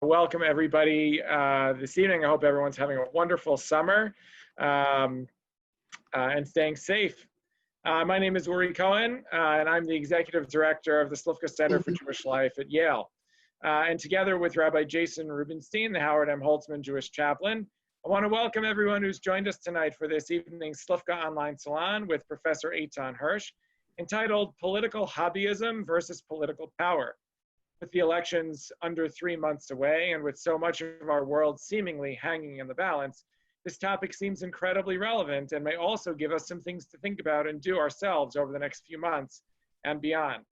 Welcome everybody this evening. I hope everyone's having a wonderful summer and staying safe. My name is Uri Cohen, and I'm the Executive Director of the Slifka Center for Jewish Life at Yale. And together with Rabbi Jason Rubinstein, the Howard M. Holtzman Jewish Chaplain, I want to welcome everyone who's joined us tonight for this evening's Slifka Online Salon with Professor Eitan Hersh, entitled Political Hobbyism versus Political Power. With the elections under 3 months away and with so much of our world seemingly hanging in the balance, this topic seems incredibly relevant and may also give us some things to think about and do ourselves over the next few months and beyond.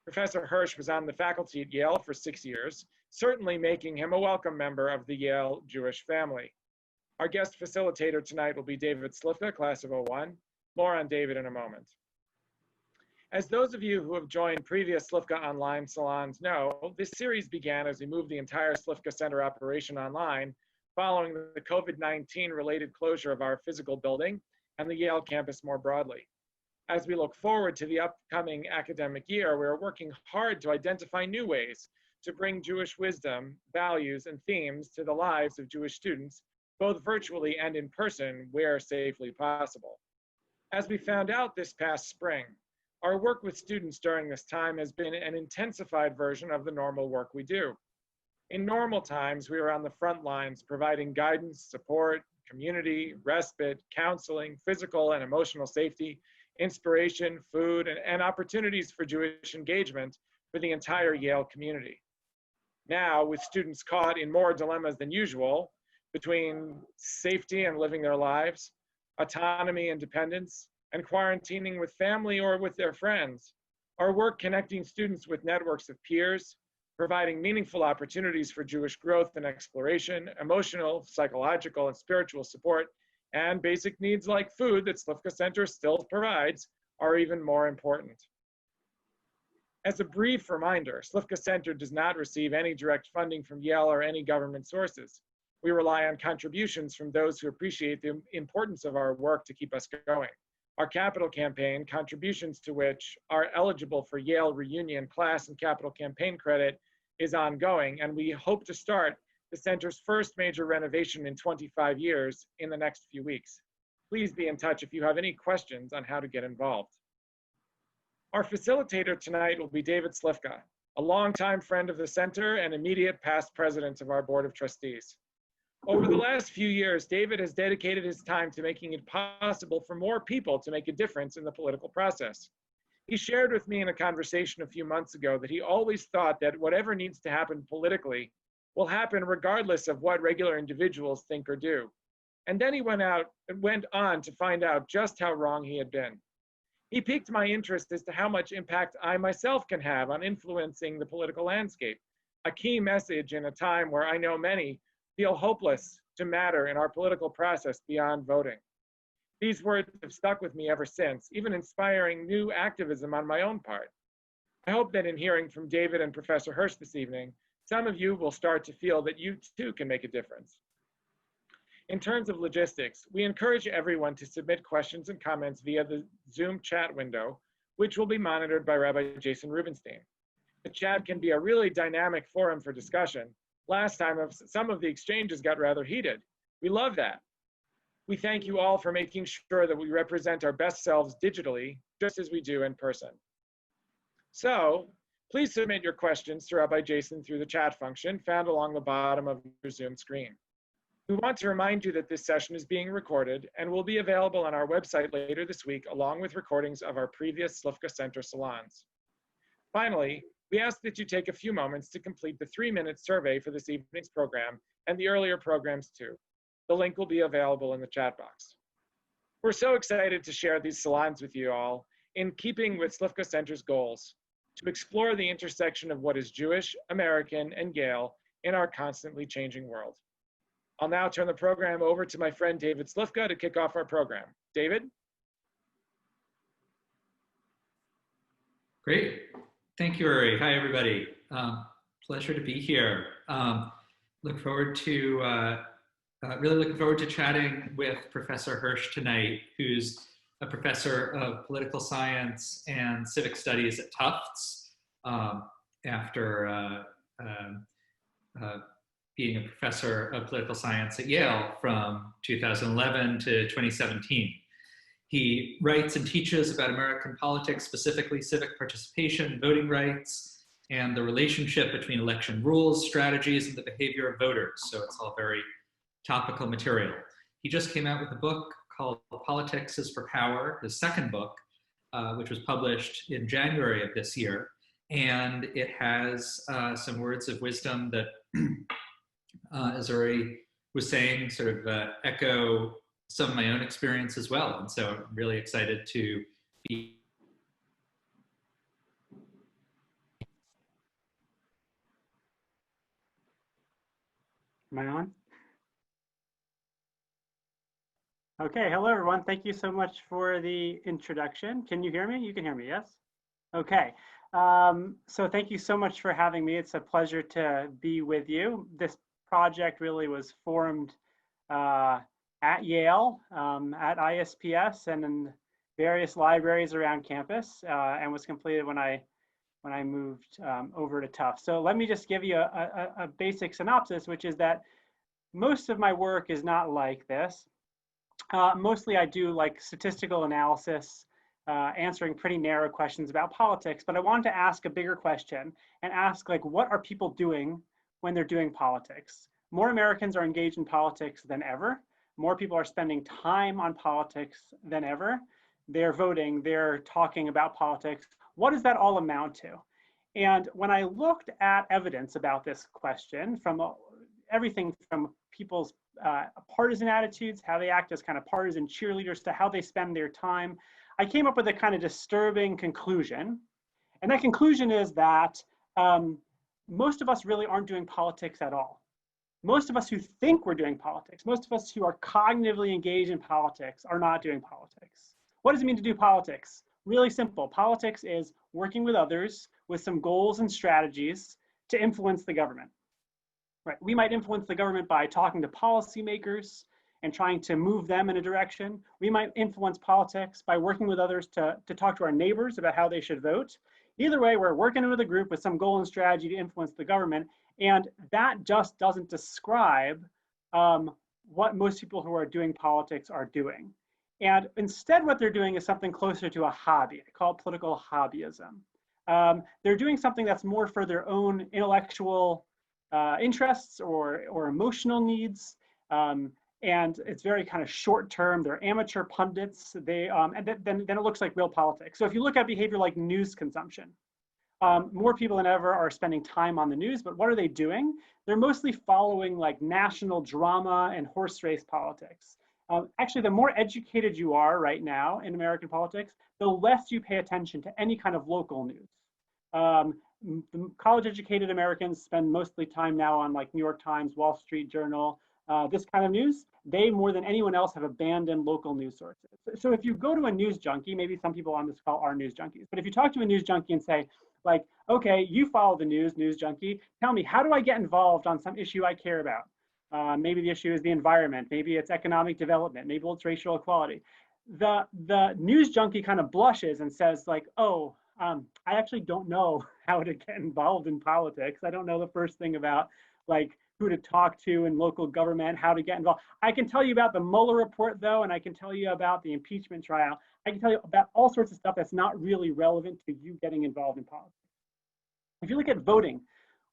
Professor Hersh was on the faculty at Yale for 6 years, certainly making him a welcome member of the Yale Jewish family. Our guest facilitator tonight will be David Slifka, class of '01. More on David in a moment. As those of you who have joined previous Slifka online salons know, this series began as we moved the entire Slifka Center operation online following the COVID-19 related closure of our physical building and the Yale campus more broadly. As we look forward to the upcoming academic year, we're working hard to identify new ways to bring Jewish wisdom, values, and themes to the lives of Jewish students, both virtually and in person, where safely possible. As we found out this past spring, our work with students during this time has been an intensified version of the normal work we do. In normal times, we are on the front lines providing guidance, support, community, respite, counseling, physical and emotional safety, inspiration, food, and opportunities for Jewish engagement for the entire Yale community. Now, with students caught in more dilemmas than usual between safety and living their lives, autonomy and dependence, and quarantining with family or with their friends, our work connecting students with networks of peers, providing meaningful opportunities for Jewish growth and exploration, emotional, psychological, and spiritual support, and basic needs like food that Slifka Center still provides are even more important. As a brief reminder, Slifka Center does not receive any direct funding from Yale or any government sources. We rely on contributions from those who appreciate the importance of our work to keep us going. Our capital campaign, contributions to which are eligible for Yale reunion class and capital campaign credit, is ongoing, and we hope to start the center's first major renovation in 25 years in the next few weeks. Please be in touch if you have any questions on how to get involved. Our facilitator tonight will be David Slifka, a longtime friend of the center and immediate past president of our board of trustees. Over the last few years, David has dedicated his time to making it possible for more people to make a difference in the political process. He shared with me in a conversation a few months ago that he always thought that whatever needs to happen politically will happen regardless of what regular individuals think or do. And then he went on to find out just how wrong he had been. He piqued my interest as to how much impact I myself can have on influencing the political landscape, a key message in a time where I know many feel hopeless to matter in our political process beyond voting. These words have stuck with me ever since, even inspiring new activism on my own part. I hope that in hearing from David and Professor Hersh this evening, some of you will start to feel that you too can make a difference. In terms of logistics, we encourage everyone to submit questions and comments via the Zoom chat window, which will be monitored by Rabbi Jason Rubinstein. The chat can be a really dynamic forum for discussion. Last time, some of the exchanges got rather heated. We love that. We thank you all for making sure that we represent our best selves digitally, just as we do in person. So, please submit your questions to Rabbi Jason through the chat function found along the bottom of your Zoom screen. We want to remind you that this session is being recorded and will be available on our website later this week, along with recordings of our previous Slifka Center salons. Finally, we ask that you take a few moments to complete the 3-minute survey for this evening's program and the earlier programs too. The link will be available in the chat box. We're so excited to share these salons with you all in keeping with Slifka Center's goals to explore the intersection of what is Jewish, American, and Yale in our constantly changing world. I'll now turn the program over to my friend David Slifka to kick off our program. David? Great. Thank you, Uri. Hi, everybody. Pleasure to be here. Really looking forward to chatting with Professor Hersh tonight, who's a professor of political science and civic studies at Tufts after being a professor of political science at Yale from 2011 to 2017. He writes and teaches about American politics, specifically civic participation, voting rights, and the relationship between election rules, strategies, and the behavior of voters. So it's all very topical material. He just came out with a book called Politics is for Power, his second book, which was published in January of this year. And it has some words of wisdom that, as Uri was saying, sort of echo some of my own experience as well. And so I'm really excited to be. Am I on? Okay, hello everyone. Thank you so much for the introduction. Can you hear me? You can hear me, yes? Okay. So thank you so much for having me. It's a pleasure to be with you. This project really was formed at Yale, at ISPS, and in various libraries around campus, and was completed when I moved over to Tufts. So let me just give you a basic synopsis, which is that most of my work is not like this. Mostly I do like statistical analysis, answering pretty narrow questions about politics, but I wanted to ask a bigger question and ask, like, what are people doing when they're doing politics? More Americans are engaged in politics than ever. More people are spending time on politics than ever. They're voting, they're talking about politics. What does that all amount to? And when I looked at evidence about this question, from everything from people's partisan attitudes, how they act as kind of partisan cheerleaders, to how they spend their time, I came up with a kind of disturbing conclusion. And that conclusion is that most of us really aren't doing politics at all. Most of us who think we're doing politics, most of us who are cognitively engaged in politics, are not doing politics. What does it mean to do politics? Really simple. Politics is working with others with some goals and strategies to influence the government. Right. We might influence the government by talking to policymakers and trying to move them in a direction. We might influence politics by working with others to talk to our neighbors about how they should vote. Either way, we're working with a group with some goal and strategy to influence the government. And that just doesn't describe what most people who are doing politics are doing. And instead, what they're doing is something closer to a hobby. I call it political hobbyism. They're doing something that's more for their own intellectual interests or emotional needs. And it's very kind of short term. They're amateur pundits. And then it looks like real politics. So if you look at behavior like news consumption, more people than ever are spending time on the news, but what are they doing? They're mostly following like national drama and horse race politics. Actually, the more educated you are right now in American politics, the less you pay attention to any kind of local news. The college-educated Americans spend mostly time now on like New York Times, Wall Street Journal, this kind of news. They, more than anyone else, have abandoned local news sources. So if you go to a news junkie, maybe some people on this call are news junkies, but if you talk to a news junkie and say, like, okay, you follow the news junkie, tell me, how do I get involved on some issue I care about? Maybe the issue is the environment, maybe it's economic development, maybe it's racial equality. The news junkie kind of blushes and says like, oh, I actually don't know how to get involved in politics. I don't know the first thing about like who to talk to in local government, how to get involved. I can tell you about the Mueller report though, and I can tell you about the impeachment trial. I can tell you about all sorts of stuff that's not really relevant to you getting involved in politics. If you look at voting,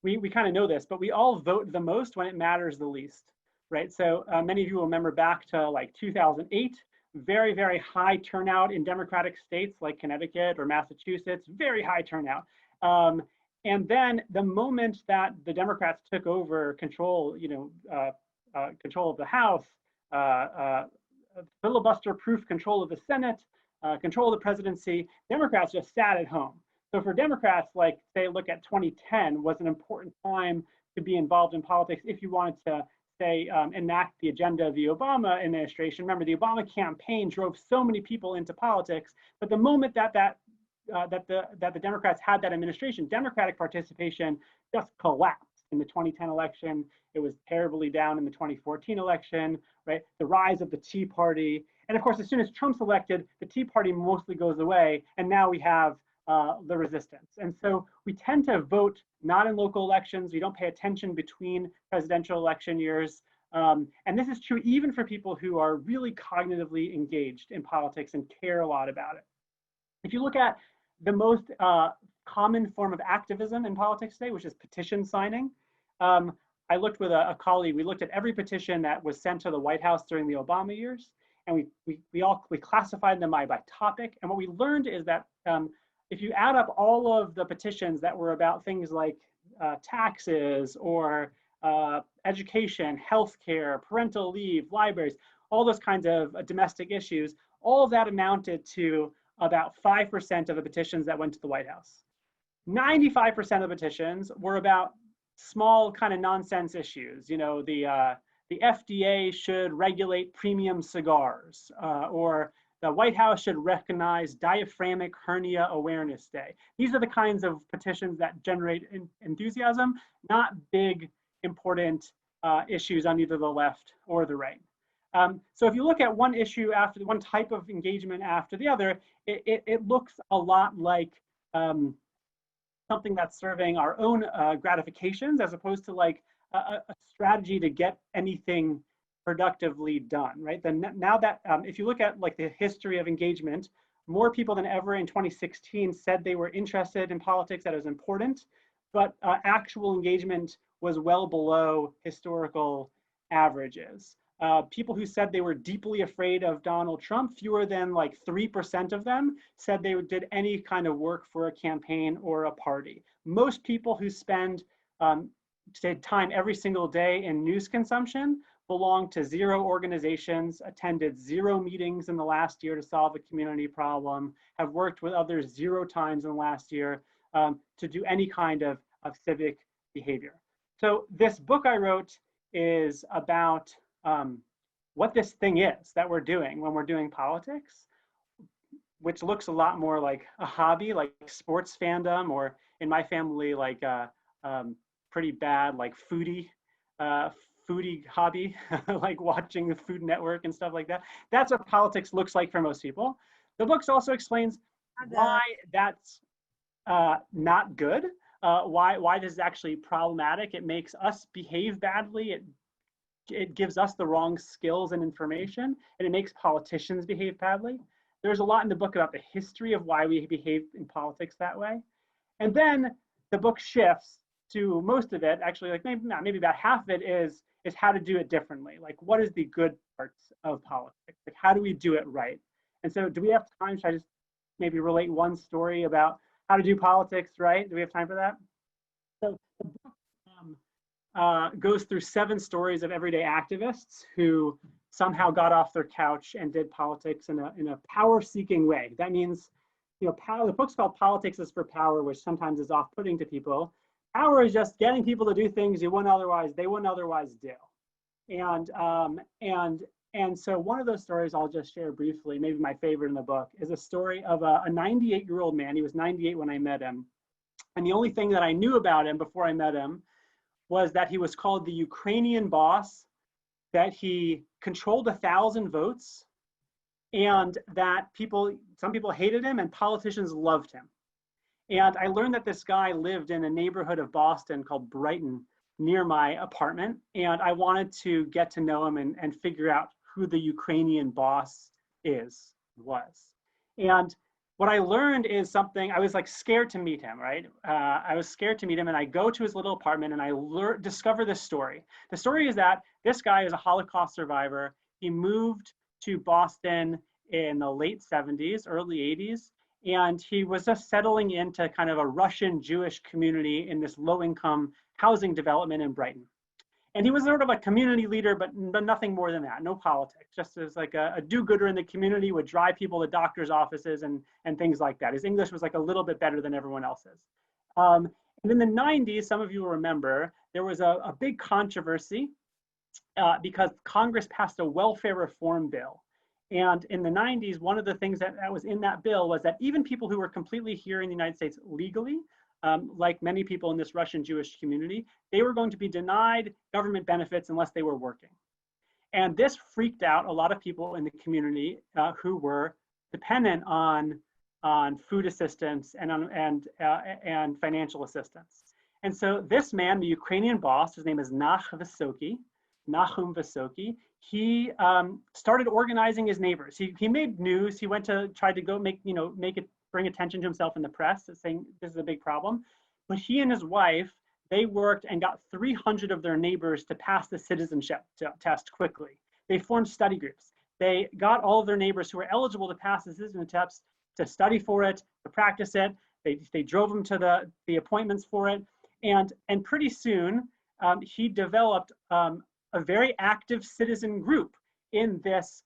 we kind of know this, but we all vote the most when it matters the least, right? So many of you will remember back to like 2008, very, very high turnout in Democratic states like Connecticut or Massachusetts, very high turnout. And then the moment that the Democrats took over control, control of the House, filibuster-proof control of the Senate, control of the presidency, Democrats just sat at home. So for Democrats, like say, look at 2010 was an important time to be involved in politics if you wanted to, say, enact the agenda of the Obama administration. Remember, the Obama campaign drove so many people into politics, but the moment that the Democrats had that administration, Democratic participation just collapsed in the 2010 election. It was terribly down in the 2014 election, right? The rise of the Tea Party. And of course, as soon as Trump's elected, the Tea Party mostly goes away. And now we have the resistance. And so we tend to vote not in local elections. We don't pay attention between presidential election years. And this is true even for people who are really cognitively engaged in politics and care a lot about it. If you look at the most common form of activism in politics today, which is petition signing, I looked with a colleague, we looked at every petition that was sent to the White House during the Obama years, and we classified them by topic. And what we learned is that if you add up all of the petitions that were about things like taxes or education, healthcare, parental leave, libraries, all those kinds of domestic issues, all of that amounted to about 5% of the petitions that went to the White House. 95% of the petitions were about small kind of nonsense issues. You know, the FDA should regulate premium cigars, or the White House should recognize Diaphragmatic Hernia Awareness Day. These are the kinds of petitions that generate enthusiasm, not big, important issues on either the left or the right. So if you look at one issue after one type of engagement after the other, it looks a lot like something that's serving our own gratifications, as opposed to like a strategy to get anything productively done, right? Then now that if you look at like the history of engagement, more people than ever in 2016 said they were interested in politics, that it was important, but actual engagement was well below historical averages. People who said they were deeply afraid of Donald Trump, fewer than like 3% of them said they did any kind of work for a campaign or a party. Most people who spend time every single day in news consumption belong to 0 organizations, attended 0 meetings in the last year to solve a community problem, have worked with others 0 times in the last year to do any kind of civic behavior. So this book I wrote is about what this thing is that we're doing when we're doing politics, which looks a lot more like a hobby, like sports fandom, or in my family, like pretty bad, like foodie hobby, like watching the Food Network and stuff like that. That's what politics looks like for most people. The book also explains why that's not good, why this is actually problematic. It makes us behave badly. It gives us the wrong skills and information, and it makes politicians behave badly. There's a lot in the book about the history of why we behave in politics that way. And then the book shifts to most of it, actually, like maybe about half of it is how to do it differently. Like, what is the good parts of politics? Like, how do we do it right? And so do we have time? Should I just maybe relate one story about how to do politics right? Do we have time for that? So the book goes through 7 stories of everyday activists who somehow got off their couch and did politics in a power-seeking way. That means, you know, the book's called Politics is for Power, which sometimes is off-putting to people. Power is just getting people to do things they wouldn't otherwise do. And so one of those stories I'll just share briefly, maybe my favorite in the book, is a story of a 98-year-old man. He was 98 when I met him. And the only thing that I knew about him before I met him was that he was called the Ukrainian Boss, that he controlled 1,000 votes, and that some people hated him and politicians loved him. And I learned that this guy lived in a neighborhood of Boston called Brighton near my apartment. And I wanted to get to know him and figure out who the Ukrainian Boss was. And what I learned is something, I was like scared to meet him, right? I was scared to meet him, and I go to his little apartment and I discover this story. The story is that this guy is a Holocaust survivor. He moved to Boston in the late 70s, early 80s, and he was just settling into kind of a Russian Jewish community in this low-income housing development in Brighton. And he was sort of a community leader, but nothing more than that, no politics, just as like a do-gooder in the community, would drive people to doctors' offices and things like that. His English was like a little bit better than everyone else's. And in the 90s, some of you will remember, there was a big controversy because Congress passed a welfare reform bill. And in the 90s, one of the things that was in that bill was that even people who were completely here in the United States legally, like many people in this Russian Jewish community, they were going to be denied government benefits unless they were working. And this freaked out a lot of people in the community who were dependent on on food assistance, and financial assistance. And so this man, the Ukrainian boss, his name is Nahum Vysoky, he started organizing his neighbors. He made news. He tried to go bring attention to himself in the press, saying this is a big problem. But he and his wife, they worked and got 300 of their neighbors to pass the citizenship test quickly. They formed study groups. They got all of their neighbors who were eligible to pass the citizenship test to study for it, to practice it. They drove them to the appointments for it. And pretty soon, he developed a very active citizen group in this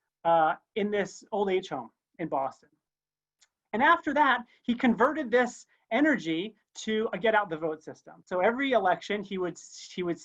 old age home in Boston. And after that, he converted this energy to a get out the vote system. So every election, he would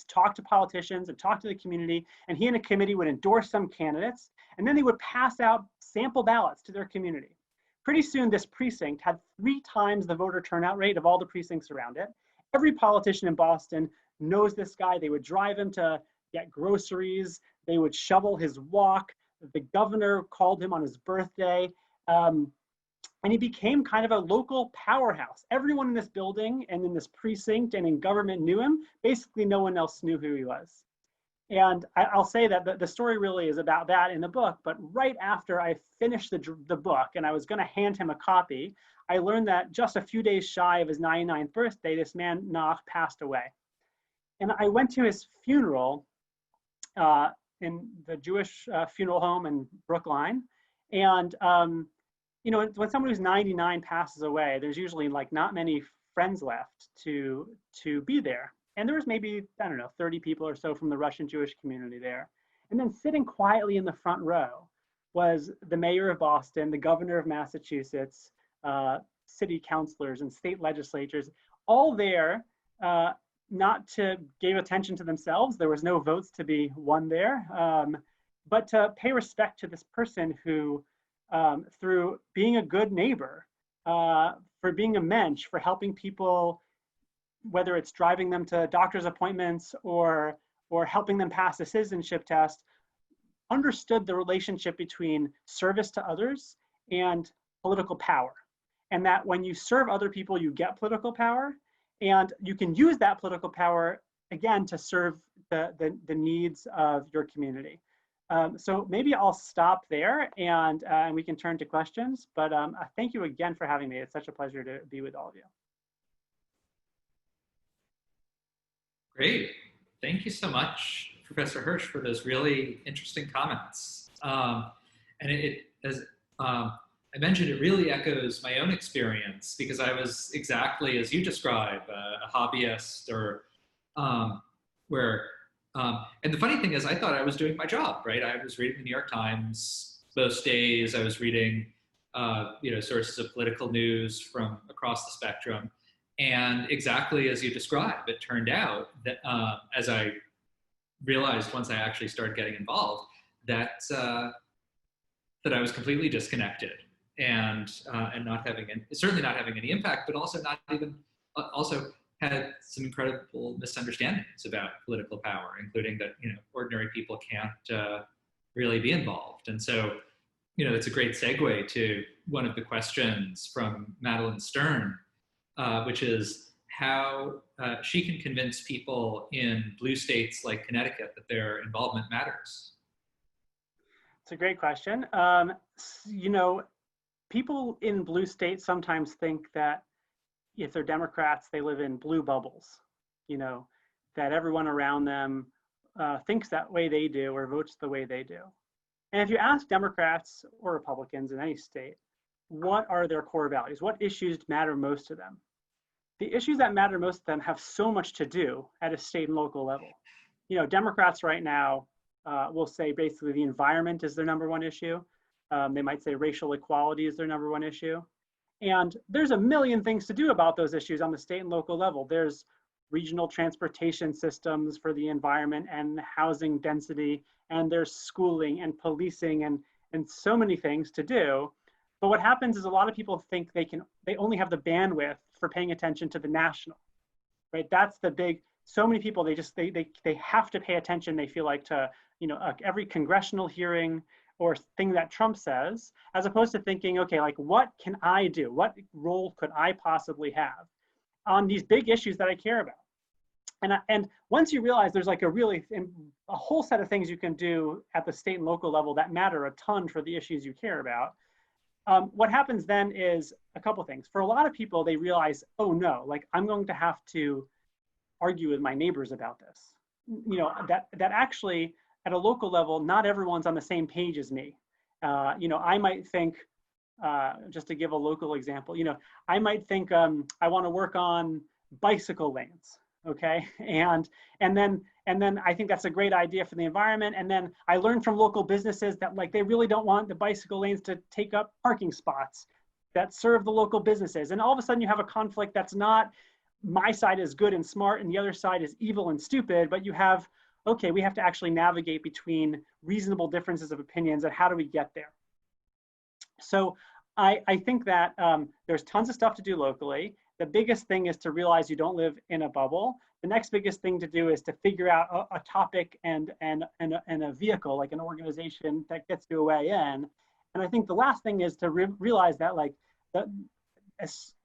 talk to politicians and talk to the community, and he and a committee would endorse some candidates, and then they would pass out sample ballots to their community. Pretty soon, this precinct had 3 times the voter turnout rate of all the precincts around it. Every politician in Boston knows this guy. They would drive him to get groceries. They would shovel his walk. The governor called him on his birthday. And he became kind of a local powerhouse. Everyone in this building and in this precinct and in government knew him. Basically, no one else knew who he was. And I'll say that the story really is about that in the book. But right after I finished the book and I was going to hand him a copy, I learned that just a few days shy of his 99th birthday, this man, Nach, passed away. And I went to his funeral in the Jewish funeral home in Brookline. And when someone who's 99 passes away, there's usually like not many friends left to be there. And there was maybe, 30 people or so from the Russian Jewish community there. And then sitting quietly in the front row was the mayor of Boston, the governor of Massachusetts, city councilors and state legislatures, all there not to give attention to themselves. There was no votes to be won there, but to pay respect to this person who, through being a good neighbor, for being a mensch, for helping people, whether it's driving them to doctor's appointments or helping them pass a citizenship test, understood the relationship between service to others and political power. And that when you serve other people, you get political power, and you can use that political power, again, to serve the needs of your community. So maybe I'll stop there and we can turn to questions, but thank you again for having me. It's such a pleasure to be with all of you. Great. Thank you so much, Professor Hersh, for those really interesting comments. And as I mentioned, it really echoes my own experience because I was exactly as you describe, a hobbyist and the funny thing is I thought I was doing my job, right? I was reading the New York Times most days. I was reading, sources of political news from across the spectrum. And exactly as you described, it turned out that as I realized once I actually started getting involved, that I was completely disconnected and certainly not having any impact, but also also had some incredible misunderstandings about political power, including that ordinary people can't really be involved. And so, it's a great segue to one of the questions from Madeline Stern, which is how she can convince people in blue states like Connecticut that their involvement matters. It's a great question. People in blue states sometimes think that if they're Democrats, they live in blue bubbles, that everyone around them thinks that way they do or votes the way they do. And if you ask Democrats or Republicans in any state, what are their core values? What issues matter most to them? The issues that matter most to them have so much to do at a state and local level. Democrats right now will say basically the environment is their number one issue. They might say racial equality is their number one issue. And there's a million things to do about those issues on the state and local level. There's regional transportation systems for the environment and housing density, and there's schooling and policing and so many things to do. But what happens is a lot of people think they only have the bandwidth for paying attention to the national, right? That's the big, so many people, they have to pay attention, they feel like, to every congressional hearing or thing that Trump says, as opposed to thinking, okay, like what can I do? What role could I possibly have on these big issues that I care about? And once you realize there's like a whole set of things you can do at the state and local level that matter a ton for the issues you care about, what happens then is a couple things. For a lot of people, they realize, oh no, like I'm going to have to argue with my neighbors about this. You know, that actually at a local level, not everyone's on the same page as me. You know, I might think, just to give a local example, you know, I might think I want to work on bicycle lanes. Okay, and then I think that's a great idea for the environment. And then I learned from local businesses that like they really don't want the bicycle lanes to take up parking spots that serve the local businesses. And all of a sudden you have a conflict that's not my side is good and smart and the other side is evil and stupid, but you have, okay, we have to actually navigate between reasonable differences of opinions and how do we get there? So I think that there's tons of stuff to do locally. The biggest thing is to realize you don't live in a bubble. The next biggest thing to do is to figure out a topic and a vehicle, like an organization that gets you a way in. And I think the last thing is to realize that like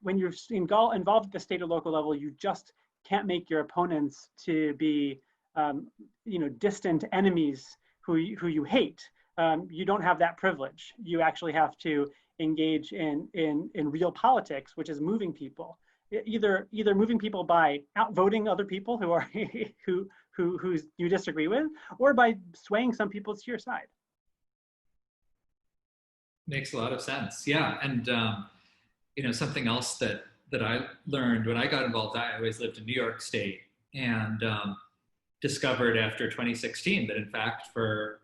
when you're involved at the state or local level, you just can't make your opponents to be you know, distant enemies who you hate. You don't have that privilege. You actually have to engage in real politics, which is moving people. Either moving people by outvoting other people who are who you disagree with, or by swaying some people to your side. Makes a lot of sense. Yeah, and you know, something else that I learned when I got involved, I always lived in New York State, and discovered after 2016 that in fact for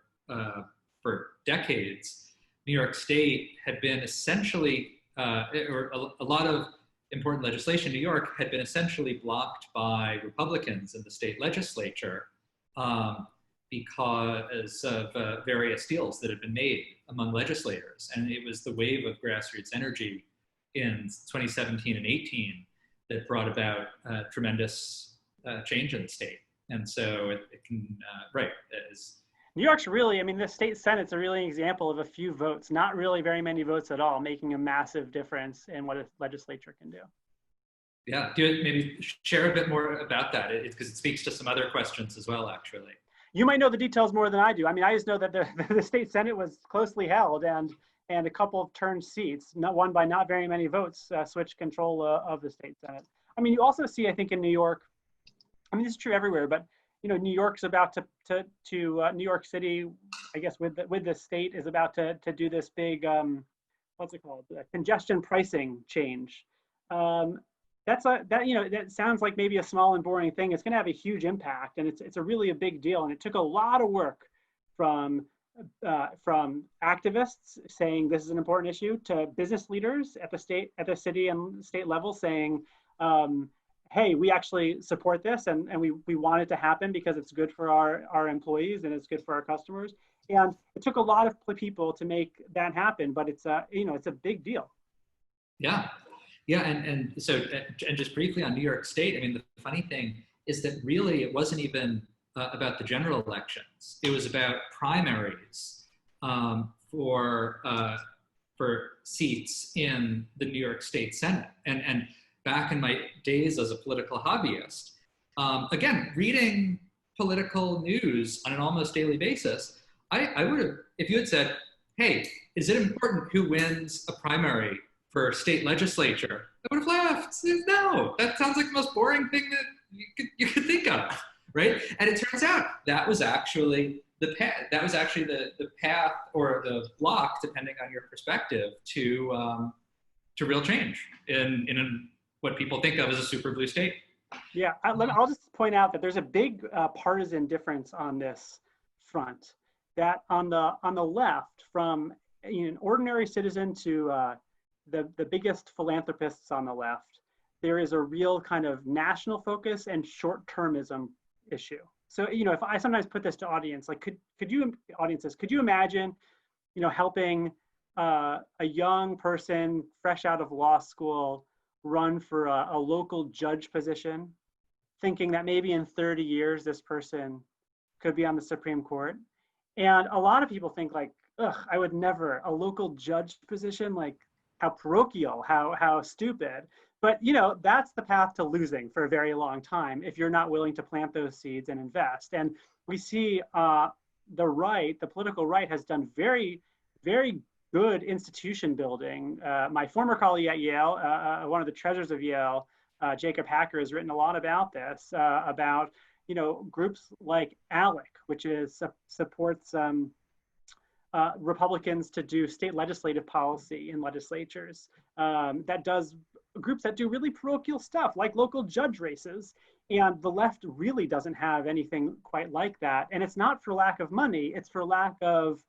decades, New York State had been essentially, or a lot of important legislation in New York had been essentially blocked by Republicans in the state legislature because of various deals that had been made among legislators. And it was the wave of grassroots energy in 2017 and 18 that brought about tremendous change in the state. And so it can, right, as New York's really, I mean, the state Senate's a really example of a few votes, not really very many votes at all, making a massive difference in what a legislature can do. Yeah, do you maybe share a bit more about that? Because it speaks to some other questions as well, actually. You might know the details more than I do. I mean, I just know that the state Senate was closely held and a couple of turned seats, not won by not very many votes, switched control of the state Senate. I mean, you also see, I think in New York, I mean, this is true everywhere, but you know, New York's about to New York City, I guess, with the state is about to do this big, what's it called, congestion pricing change. That sounds like maybe a small and boring thing. It's going to have a huge impact, and it's a really a big deal. And it took a lot of work from activists saying this is an important issue to business leaders at the city and state level saying, hey, we actually support this and we want it to happen because it's good for our employees and it's good for our customers. And it took a lot of people to make that happen, but it's a big deal. Yeah. Yeah, and so just briefly on New York State, I mean, the funny thing is that really it wasn't even about the general elections. It was about primaries for seats in the New York State Senate. And back in my days as a political hobbyist, again, reading political news on an almost daily basis, I would have, if you had said, hey, is it important who wins a primary for state legislature, I would have laughed. No, that sounds like the most boring thing that you could think of, right? And it turns out that was actually the path. That was actually the path or the block, depending on your perspective, to real change in what people think of as a super blue state. Yeah, I'll just point out that there's a big partisan difference on this front. That on the left, from an ordinary citizen to the biggest philanthropists on the left, there is a real kind of national focus and short-termism issue. So, if I sometimes put this to audience, like could you imagine, helping a young person fresh out of law school run for a local judge position, thinking that maybe in 30 years this person could be on the Supreme Court? And a lot of people think like, I would never, a local judge position, like how parochial, how stupid. But that's the path to losing for a very long time if you're not willing to plant those seeds and invest. And we see the political right has done very, very good institution building. My former colleague at Yale, one of the treasures of Yale, Jacob Hacker, has written a lot about this, about groups like ALEC, which supports Republicans to do state legislative policy in legislatures. That does groups that do really parochial stuff, like local judge races. And the left really doesn't have anything quite like that. And it's not for lack of money; it's for lack of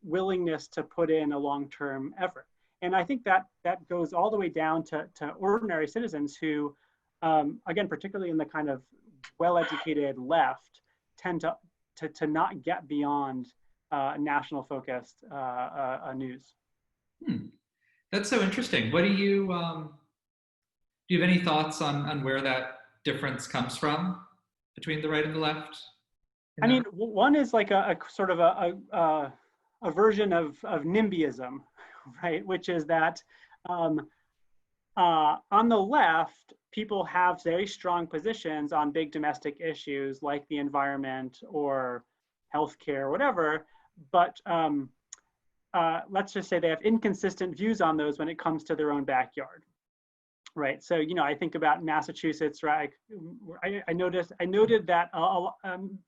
willingness to put in a long-term effort. And I think that goes all the way down to ordinary citizens who, again, particularly in the kind of well-educated left, tend to not get beyond national focused news. That's so interesting. What do you have any thoughts on where that difference comes from between the right and the left? I mean, one is like a sort of a version of NIMBYism, right? Which is that on the left, people have very strong positions on big domestic issues like the environment or healthcare or whatever, but let's just say they have inconsistent views on those when it comes to their own backyard, right? So I think about Massachusetts, right? I noted that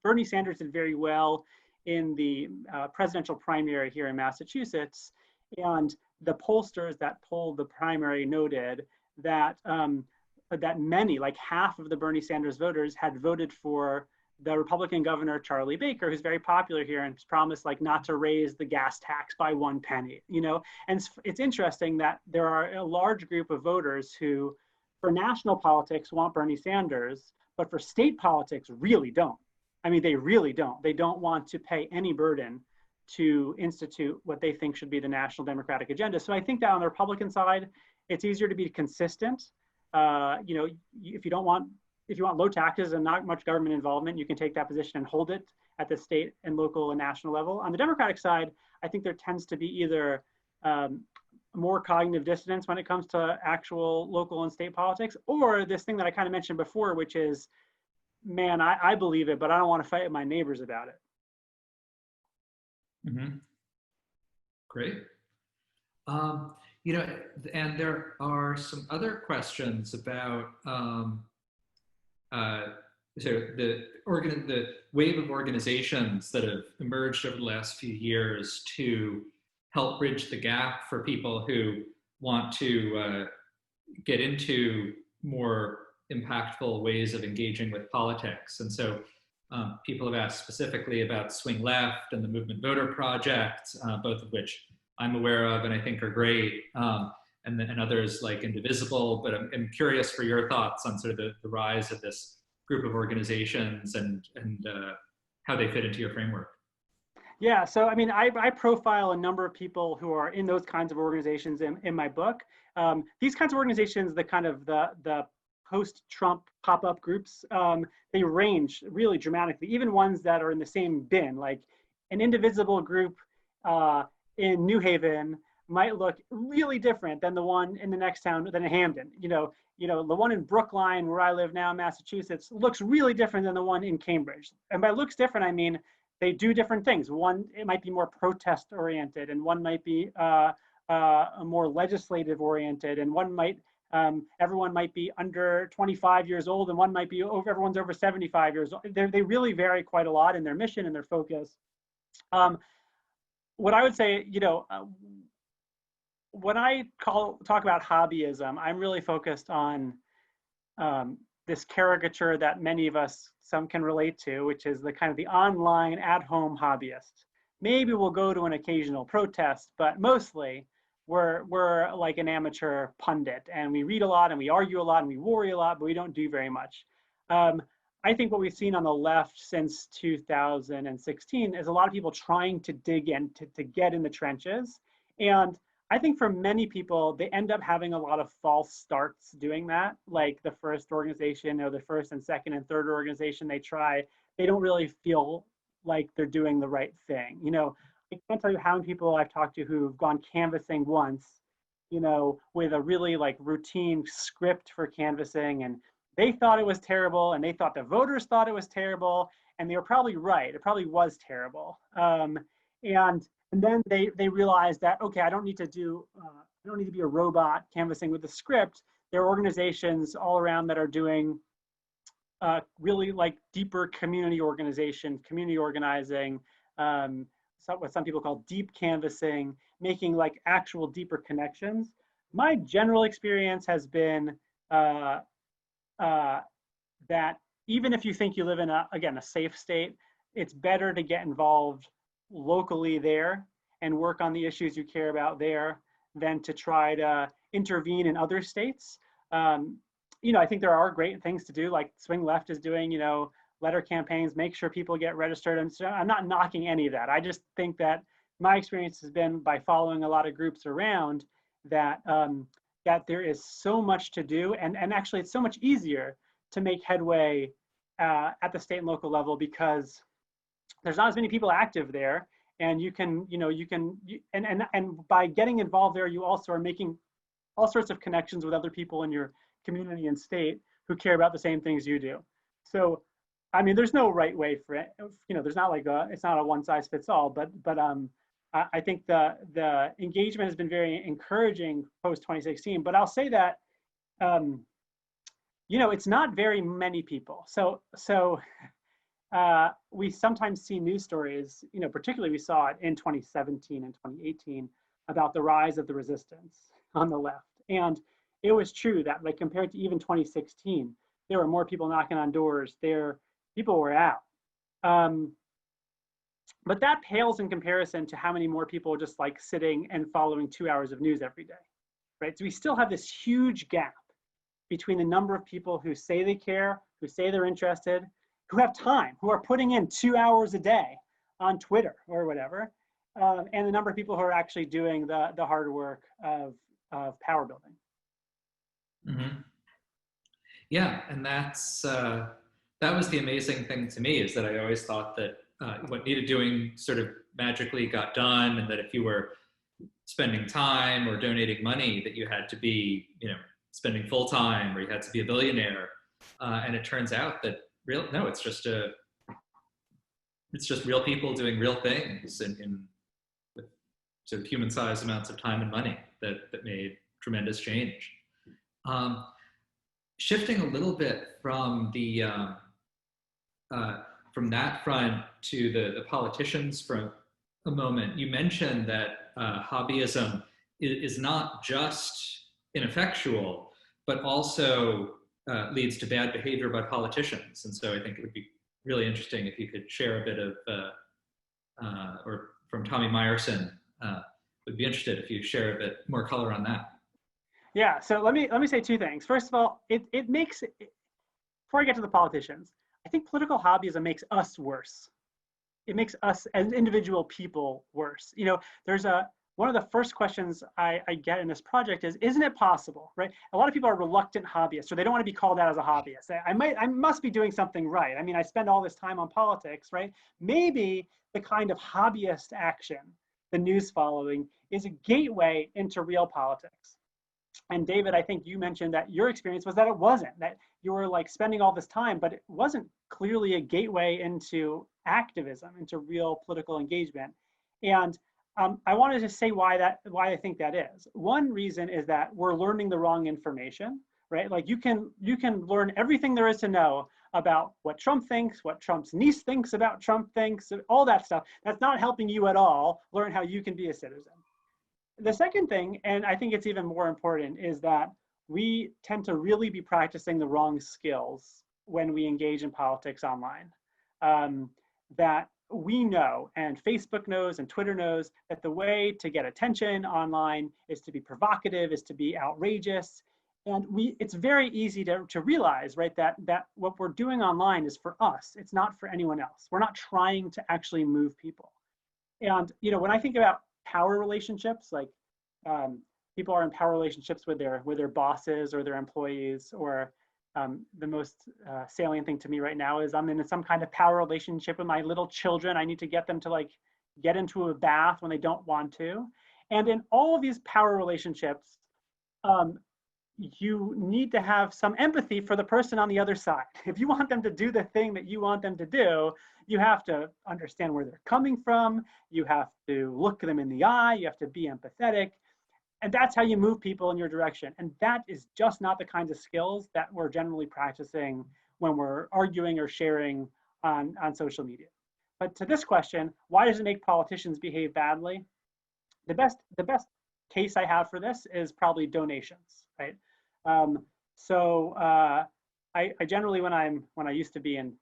Bernie Sanders did very well in the presidential primary here in Massachusetts, and the pollsters that polled the primary noted that that many, like half of the Bernie Sanders voters, had voted for the Republican governor, Charlie Baker, who's very popular here and has promised like not to raise the gas tax by 1 penny, And it's interesting that there are a large group of voters who, for national politics, want Bernie Sanders, but for state politics, really don't. I mean, they really don't. They don't want to pay any burden to institute what they think should be the national Democratic agenda. So I think that on the Republican side, it's easier to be consistent. If you want low taxes and not much government involvement, you can take that position and hold it at the state and local and national level. On the Democratic side, I think there tends to be either more cognitive dissonance when it comes to actual local and state politics, or this thing that I kind of mentioned before, which is, man, I believe it, but I don't want to fight with my neighbors about it. Mm-hmm. Great. And there are some other questions about so the wave of organizations that have emerged over the last few years to help bridge the gap for people who want to get into more impactful ways of engaging with politics. And so people have asked specifically about Swing Left and the Movement Voter Project, both of which I'm aware of and I think are great, and others like Indivisible. But I'm curious for your thoughts on sort of the rise of this group of organizations and how they fit into your framework. Yeah, so I mean, I profile a number of people who are in those kinds of organizations in my book. These kinds of organizations, the post-Trump pop-up groups, they range really dramatically, even ones that are in the same bin, like an Indivisible group in New Haven might look really different than the one in the next town, than in Hamden. The one in Brookline, where I live now in Massachusetts, looks really different than the one in Cambridge. And by looks different, I mean they do different things. One, it might be more protest oriented, and one might be more legislative oriented, and one might everyone might be under 25 years old, and one might be everyone's over 75 years old. They really vary quite a lot in their mission and their focus. What I would say, when I talk about hobbyism, I'm really focused on this caricature that many of us, some can relate to, which is the kind of the online at-home hobbyist. Maybe we'll go to an occasional protest, but mostly we're like an amateur pundit, and we read a lot and we argue a lot and we worry a lot, but we don't do very much. I think what we've seen on the left since 2016 is a lot of people trying to dig in, to get in the trenches. And I think for many people, they end up having a lot of false starts doing that. Like the first organization or the first and second and third organization they try, they don't really feel like they're doing the right thing. I can't tell you how many people I've talked to who've gone canvassing once, with a really like routine script for canvassing, and they thought it was terrible, and they thought the voters thought it was terrible, and they were probably right. It probably was terrible. And then they realized that, okay, I don't need to be a robot canvassing with the script. There are organizations all around that are doing really like deeper community organizing, what some people call deep canvassing, making like actual deeper connections. My general experience has been that even if you think you live in a safe state, it's better to get involved locally there and work on the issues you care about there than to try to intervene in other states. I think there are great things to do, like Swing Left is doing, letter campaigns, make sure people get registered. And so I'm not knocking any of that. I just think that my experience has been, by following a lot of groups around, that that there is so much to do, and actually it's so much easier to make headway at the state and local level, because there's not as many people active there, and and by getting involved there, you also are making all sorts of connections with other people in your community and state who care about the same things you do. So, I mean, there's no right way for it. There's not like it's not a one size fits all, but I think the engagement has been very encouraging post 2016. But I'll say that, it's not very many people. So we sometimes see news stories, particularly we saw it in 2017 and 2018 about the rise of the resistance on the left. And it was true that, like, compared to even 2016, there were more people knocking on doors. People were out. But that pales in comparison to how many more people are just like sitting and following 2 hours of news every day, right? So we still have this huge gap between the number of people who say they care, who say they're interested, who have time, who are putting in 2 hours a day on Twitter or whatever, and the number of people who are actually doing the hard work of power building. Mm-hmm. Yeah, and that was the amazing thing to me, is that I always thought that what needed doing sort of magically got done, and that if you were spending time or donating money, that you had to be, spending full time, or you had to be a billionaire. And it turns out that it's just real people doing real things with sort of human-sized amounts of time and money that made tremendous change. Shifting a little bit from from that front to the politicians for a moment, you mentioned that hobbyism is not just ineffectual, but also leads to bad behavior by politicians. And so I think it would be really interesting if you could share a bit of, or from Tommy Meyerson, would be interested if you share a bit more color on that. Yeah, so let me say two things. First of all, it makes, before I get to the politicians, I think political hobbyism makes us worse. It makes us as individual people worse. There's one of the first questions I get in this project is, isn't it possible, right? A lot of people are reluctant hobbyists, or they don't want to be called out as a hobbyist. I must be doing something right. I mean, I spend all this time on politics, right? Maybe the kind of hobbyist action, the news following, is a gateway into real politics. And David, I think you mentioned that your experience was that it wasn't, that you were like spending all this time, but it wasn't clearly a gateway into activism, into real political engagement. And I wanted to say why I think that is. One reason is that we're learning the wrong information, right? Like you can learn everything there is to know about what Trump thinks, what Trump's niece thinks about Trump thinks, all that stuff. That's not helping you at all learn how you can be a citizen. The second thing, and I think it's even more important, is that we tend to really be practicing the wrong skills when we engage in politics online. That we know, and Facebook knows, and Twitter knows, that the way to get attention online is to be provocative, is to be outrageous. And it's very easy to realize, right, that what we're doing online is for us. It's not for anyone else. We're not trying to actually move people. And when I think about power relationships, like people are in power relationships with their bosses or their employees, or the most salient thing to me right now is I'm in some kind of power relationship with my little children. I need to get them to like get into a bath when they don't want to. And in all of these power relationships, you need to have some empathy for the person on the other side. If you want them to do the thing that you want them to do, you have to understand where they're coming from. You have to look them in the eye. You have to be empathetic. And that's how you move people in your direction. And that is just not the kinds of skills that we're generally practicing when we're arguing or sharing on social media. But to this question, why does it make politicians behave badly? The best case I have for this is probably donations, right? I generally, when I used to be in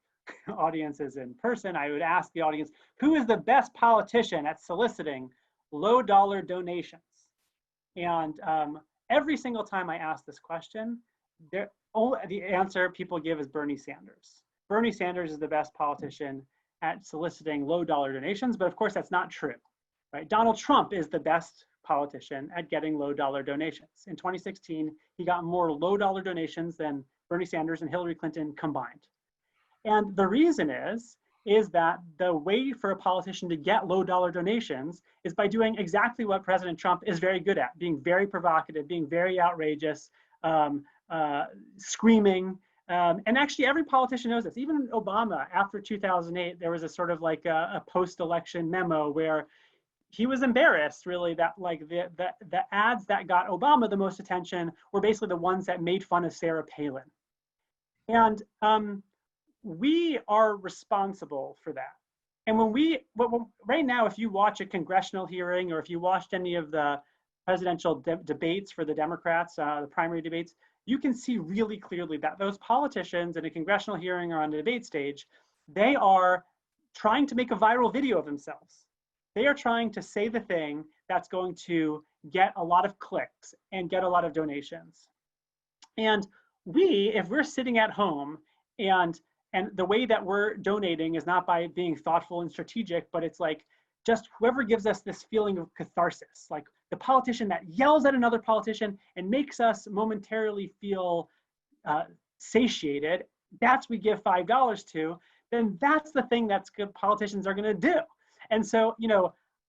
audiences in person, I would ask the audience, who is the best politician at soliciting low-dollar donations? And every single time I ask this question, the answer people give is Bernie Sanders. Bernie Sanders is the best politician at soliciting low-dollar donations, but of course that's not true, right? Donald Trump is the best politician at getting low-dollar donations. In 2016, he got more low-dollar donations than Bernie Sanders and Hillary Clinton combined. And the reason is that the way for a politician to get low-dollar donations is by doing exactly what President Trump is very good at, being very provocative, being very outrageous, screaming. And actually every politician knows this. Even Obama, after 2008, there was a sort of like a post-election memo where he was embarrassed, really, that like the ads that got Obama the most attention were basically the ones that made fun of Sarah Palin. And we are responsible for that. And right now, if you watch a congressional hearing or if you watched any of the presidential debates for the Democrats, the primary debates, you can see really clearly that those politicians in a congressional hearing or on the debate stage, they are trying to make a viral video of themselves. They are trying to say the thing that's going to get a lot of clicks and get a lot of donations. And if we're sitting at home and the way that we're donating is not by being thoughtful and strategic, but it's like just whoever gives us this feeling of catharsis, like the politician that yells at another politician and makes us momentarily feel satiated, that's we give $5 to, then that's the thing that's good politicians are gonna do. And so,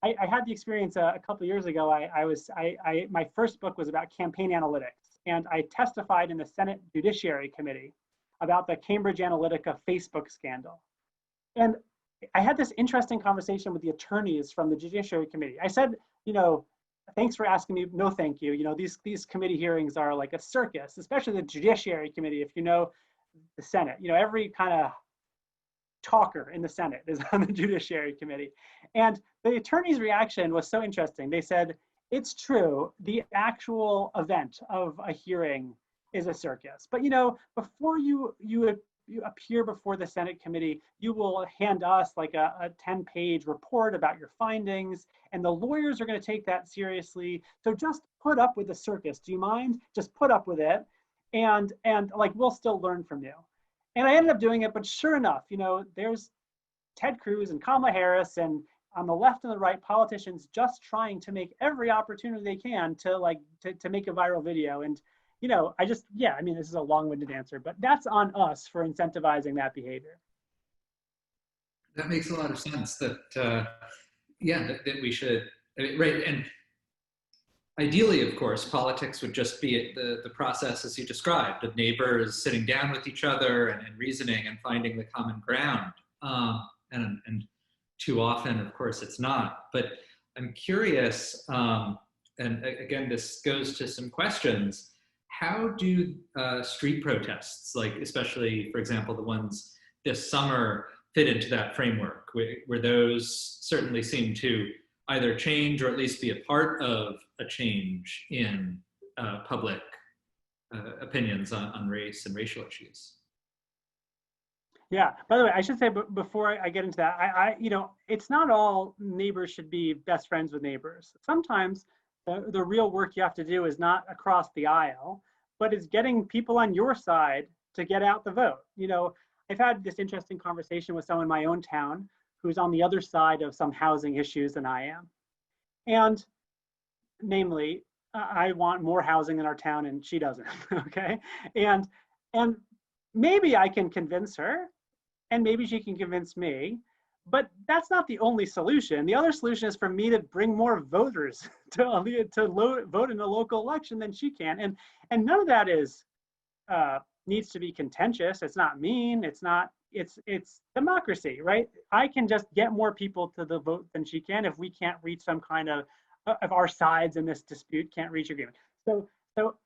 I had the experience a couple of years ago. My first book was about campaign analytics, and I testified in the Senate Judiciary Committee about the Cambridge Analytica Facebook scandal. And I had this interesting conversation with the attorneys from the Judiciary Committee. I said, thanks for asking me, no thank you. These committee hearings are like a circus, especially the Judiciary Committee. If you know the Senate, every kind of talker in the Senate is on the Judiciary Committee. And the attorney's reaction was so interesting. They said, it's true, the actual event of a hearing is a circus. But before you appear before the Senate committee, you will hand us like a 10-page report about your findings, and the lawyers are going to take that seriously. So just put up with the circus. Do you mind? Just put up with it, and like we'll still learn from you. And I ended up doing it, but sure enough, there's Ted Cruz and Kamala Harris, and on the left and the right, politicians just trying to make every opportunity they can to make a viral video. And this is a long-winded answer, but that's on us for incentivizing that behavior. That makes a lot of sense. That we should, right? And ideally, of course, politics would just be the process as you described, of neighbors sitting down with each other and reasoning and finding the common ground. And too often, of course, it's not. But I'm curious, and again, this goes to some questions. How do street protests, like especially, for example, the ones this summer, fit into that framework, where those certainly seem to either change or at least be a part of a change in public opinions on race and racial issues? Yeah, by the way, I should say before I get into that, it's not all neighbors should be best friends with neighbors. Sometimes the real work you have to do is not across the aisle, but it's getting people on your side to get out the vote. I've had this interesting conversation with someone in my own town who's on the other side of some housing issues than I am. And namely, I want more housing in our town and she doesn't, okay? And maybe I can convince her and maybe she can convince me, but that's not the only solution. The other solution is for me to bring more voters to vote in a local election than she can. And none of that is needs to be contentious. It's not mean. It's not. It's democracy, right? I can just get more people to the vote than she can if we can't reach some kind of our sides in this dispute can't reach agreement. So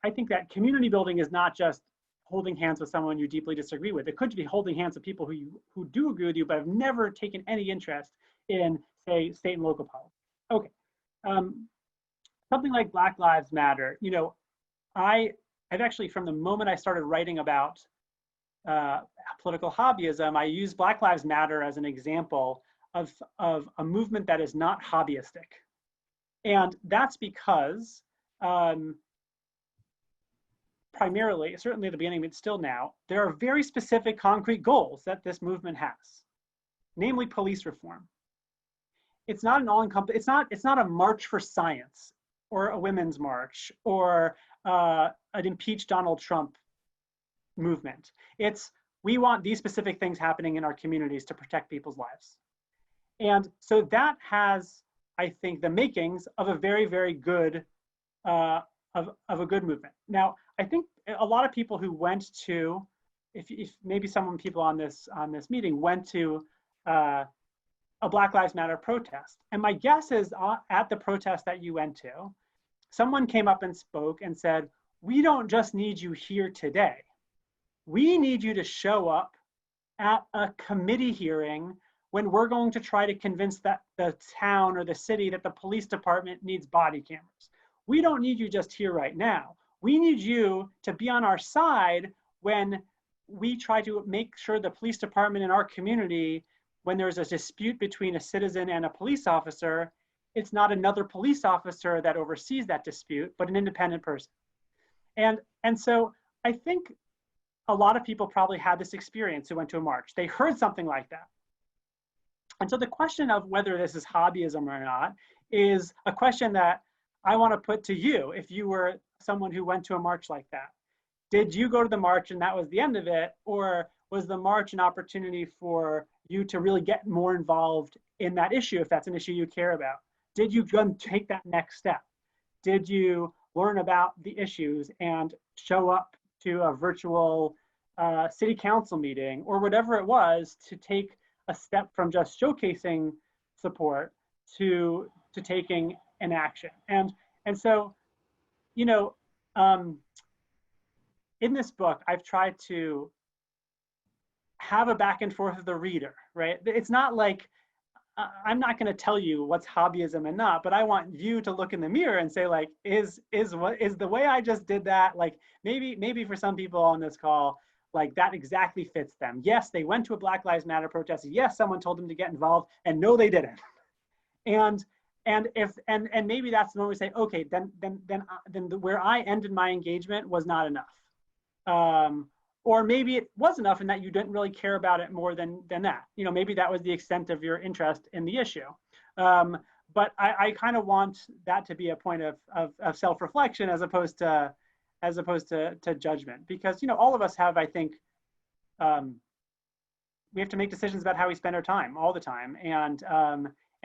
I think that community building is not just holding hands with someone you deeply disagree with. It could be holding hands with people who do agree with you, but have never taken any interest in, say, state and local politics. Okay, something like Black Lives Matter. You know, I've actually, from the moment I started writing about political hobbyism, I use Black Lives Matter as an example of a movement that is not hobbyistic. And that's because primarily, certainly at the beginning, but still now, there are very specific concrete goals that this movement has, namely police reform. It's not an all-encompassing, it's not a march for science or a women's march or an impeach Donald Trump movement. It's, we want these specific things happening in our communities to protect people's lives. And so that has, I think, the makings of a very, very good, of a good movement. Now, I think a lot of people who went to, if maybe some people on this meeting went to a Black Lives Matter protest. And my guess is at the protest that you went to, someone came up and spoke and said, we don't just need you here today. We need you to show up at a committee hearing when we're going to try to convince that the town or the city that the police department needs body cameras. We don't need you just here right now. We need you to be on our side when we try to make sure the police department in our community, when there's a dispute between a citizen and a police officer, it's not another police officer that oversees that dispute, but an independent person. And so I think a lot of people probably had this experience who went to a march. They heard something like that. And so the question of whether this is hobbyism or not is a question that I want to put to you if you were someone who went to a march like that. Did you go to the march and that was the end of it? Or was the march an opportunity for you to really get more involved in that issue if that's an issue you care about? Did you go and take that next step? Did you learn about the issues and show up to a virtual city council meeting or whatever it was to take a step from just showcasing support to taking an action? And so, you know, in this book, I've tried to have a back and forth with the reader, right? It's not like, I'm not going to tell you what's hobbyism and not, but I want you to look in the mirror and say, like, is the way I just did that, like, maybe for some people on this call, like, that exactly fits them. Yes, they went to a Black Lives Matter protest. Yes, someone told them to get involved, and no, they didn't. And maybe that's the moment we say, okay, then where I ended my engagement was not enough. Or maybe it was enough in that you didn't really care about it more than that. You know, maybe that was the extent of your interest in the issue. But I kind of want that to be a point of self-reflection as opposed to judgment, because, you know, all of us have, I think, we have to make decisions about how we spend our time all the time, and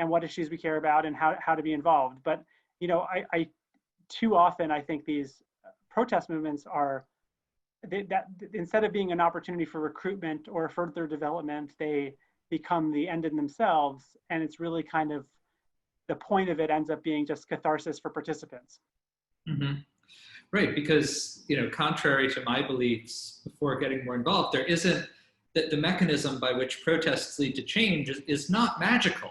what issues we care about and how to be involved. But, you know, I too often, I think these protest movements are, that instead of being an opportunity for recruitment or further development, they become the end in themselves. And it's really kind of, the point of it ends up being just catharsis for participants. Mm-hmm. Right, because, you know, contrary to my beliefs before getting more involved, there isn't, that the mechanism by which protests lead to change is not magical.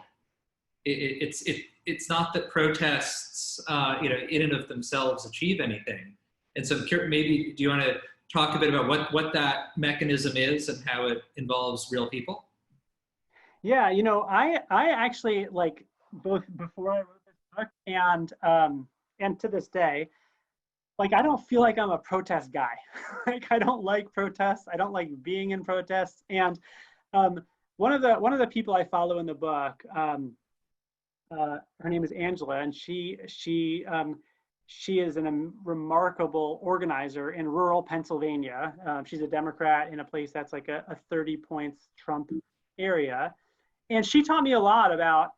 It's not that protests, you know, in and of themselves achieve anything. And so maybe, do you want to talk a bit about what that mechanism is and how it involves real people? Yeah, you know, I actually, like, both before I wrote this book and to this day, like, I don't feel like I'm a protest guy. Like, I don't like protests. I don't like being in protests. And one of the people I follow in the book, her name is Angela, and she is a remarkable organizer in rural Pennsylvania. She's a Democrat in a place that's like a 30 points Trump area. And she taught me a lot about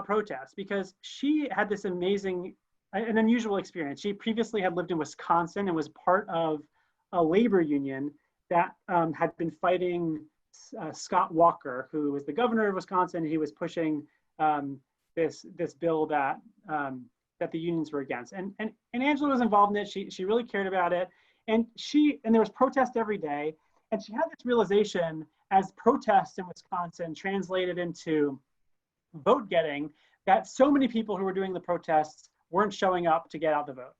protests because she had this amazing, an unusual experience. She previously had lived in Wisconsin and was part of a labor union that had been fighting Scott Walker, who was the governor of Wisconsin. He was pushing this bill that the unions were against. And Angela was involved in it. She really cared about it. And there was protest every day. And she had this realization as protests in Wisconsin translated into vote getting, that so many people who were doing the protests weren't showing up to get out the vote.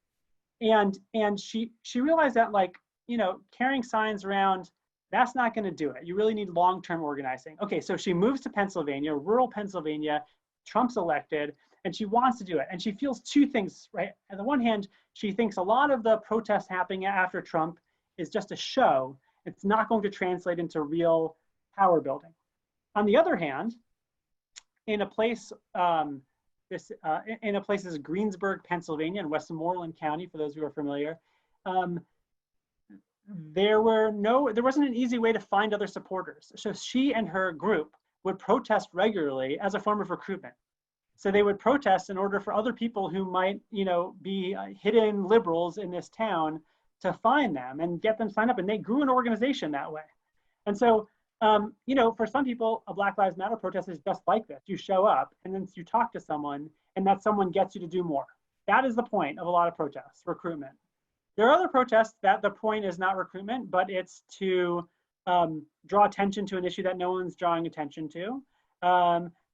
And she realized that, like, you know, carrying signs around, that's not going to do it. You really need long-term organizing. Okay, so she moves to Pennsylvania, rural Pennsylvania. Trump's elected, and she wants to do it. And she feels two things, right? On the one hand, she thinks a lot of the protests happening after Trump is just a show. It's not going to translate into real power building. On the other hand, in a place this is Greensburg, Pennsylvania, in Westmoreland County, for those who are familiar, there wasn't an easy way to find other supporters. So she and her group would protest regularly as a form of recruitment. So they would protest in order for other people who might, you know, be hidden liberals in this town to find them and get them signed up. And they grew an organization that way. And so, you know, for some people, a Black Lives Matter protest is just like this. You show up and then you talk to someone and that someone gets you to do more. That is the point of a lot of protests, recruitment. There are other protests that the point is not recruitment, but it's to draw attention to an issue that no one's drawing attention to.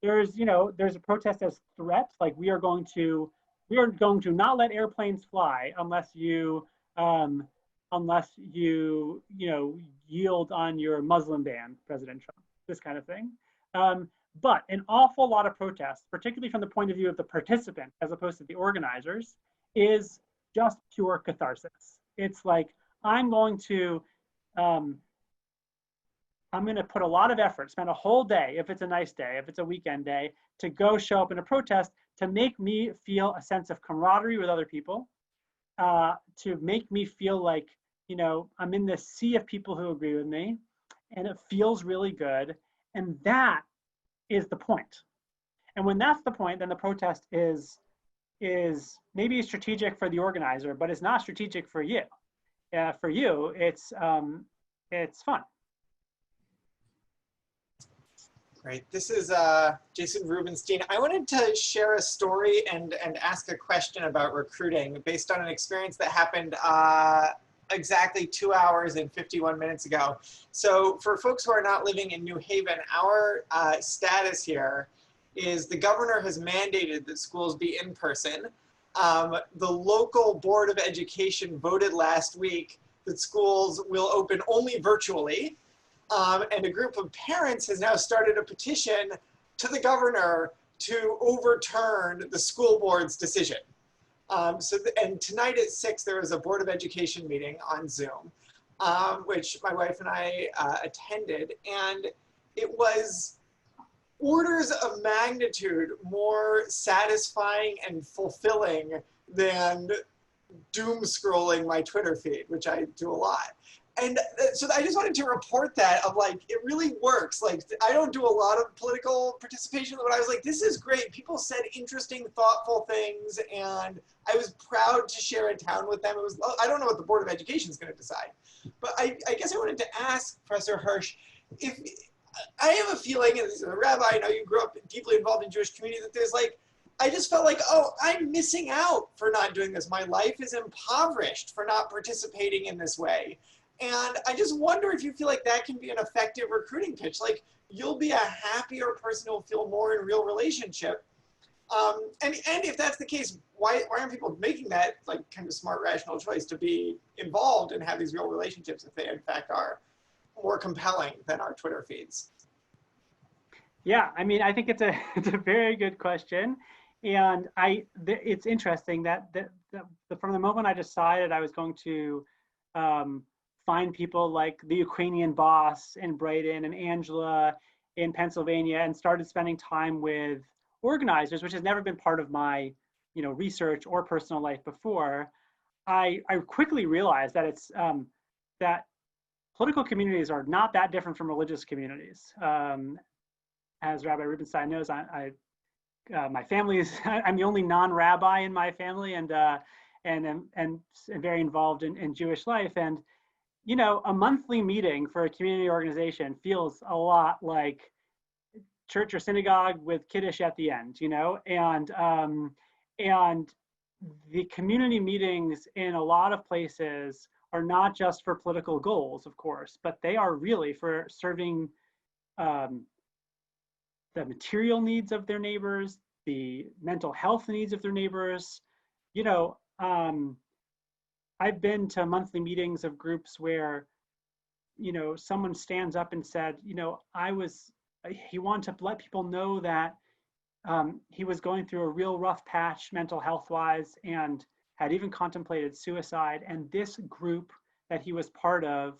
There's a protest as threats, like we are going to not let airplanes fly unless you yield on your Muslim ban, President Trump, this kind of thing. But an awful lot of protests, particularly from the point of view of the participant as opposed to the organizers, is just pure catharsis. It's like, I'm going to put a lot of effort, spend a whole day, if it's a nice day, if it's a weekend day, to go show up in a protest to make me feel a sense of camaraderie with other people, to make me feel like, you know, I'm in this sea of people who agree with me, and it feels really good. And that is the point. And when that's the point, then the protest is maybe strategic for the organizer, but it's not strategic for you. For you, it's fun. Great. This is Jason Rubenstein. I wanted to share a story and ask a question about recruiting based on an experience that happened exactly 2 hours and 51 minutes ago. So for folks who are not living in New Haven, our status here is the governor has mandated that schools be in person. The local Board of Education voted last week that schools will open only virtually. And a group of parents has now started a petition to the governor to overturn the school board's decision. And tonight at 6, there was a Board of Education meeting on Zoom, which my wife and I attended. And it was orders of magnitude more satisfying and fulfilling than doom scrolling my Twitter feed, which I do a lot. And so I just wanted to report that of like, it really works. Like, I don't do a lot of political participation, but I was like, this is great. People said interesting, thoughtful things, and I was proud to share a town with them. It was, I don't know what the Board of Education is going to decide, but I guess I wanted to ask Professor Hersh, if I have a feeling, and as a rabbi, I know you grew up deeply involved in Jewish community, that there's like, I just felt like, oh, I'm missing out for not doing this. My life is impoverished for not participating in this way. And I just wonder if you feel like that can be an effective recruiting pitch. Like, you'll be a happier person who'll feel more in real relationship. And if that's the case, why aren't people making that like kind of smart, rational choice to be involved and have these real relationships if they in fact are more compelling than our Twitter feeds? Yeah, I mean, I think it's a very good question. And it's interesting that from the moment I decided I was going to find people like the Ukrainian Boss in Brighton and Angela in Pennsylvania, and started spending time with organizers, which has never been part of my, you know, research or personal life before, I quickly realized that it's that political communities are not that different from religious communities. as Rabbi Rubenstein knows, my family is, I'm the only non-rabbi in my family, and very involved in Jewish life. And, you know, a monthly meeting for a community organization feels a lot like church or synagogue with Kiddush at the end, you know, and the community meetings in a lot of places are not just for political goals, of course, but they are really for serving the material needs of their neighbors, the mental health needs of their neighbors. You know, I've been to monthly meetings of groups where, you know, someone stands up and said, you know, he wanted to let people know that he was going through a real rough patch mental health wise and had even contemplated suicide. And this group that he was part of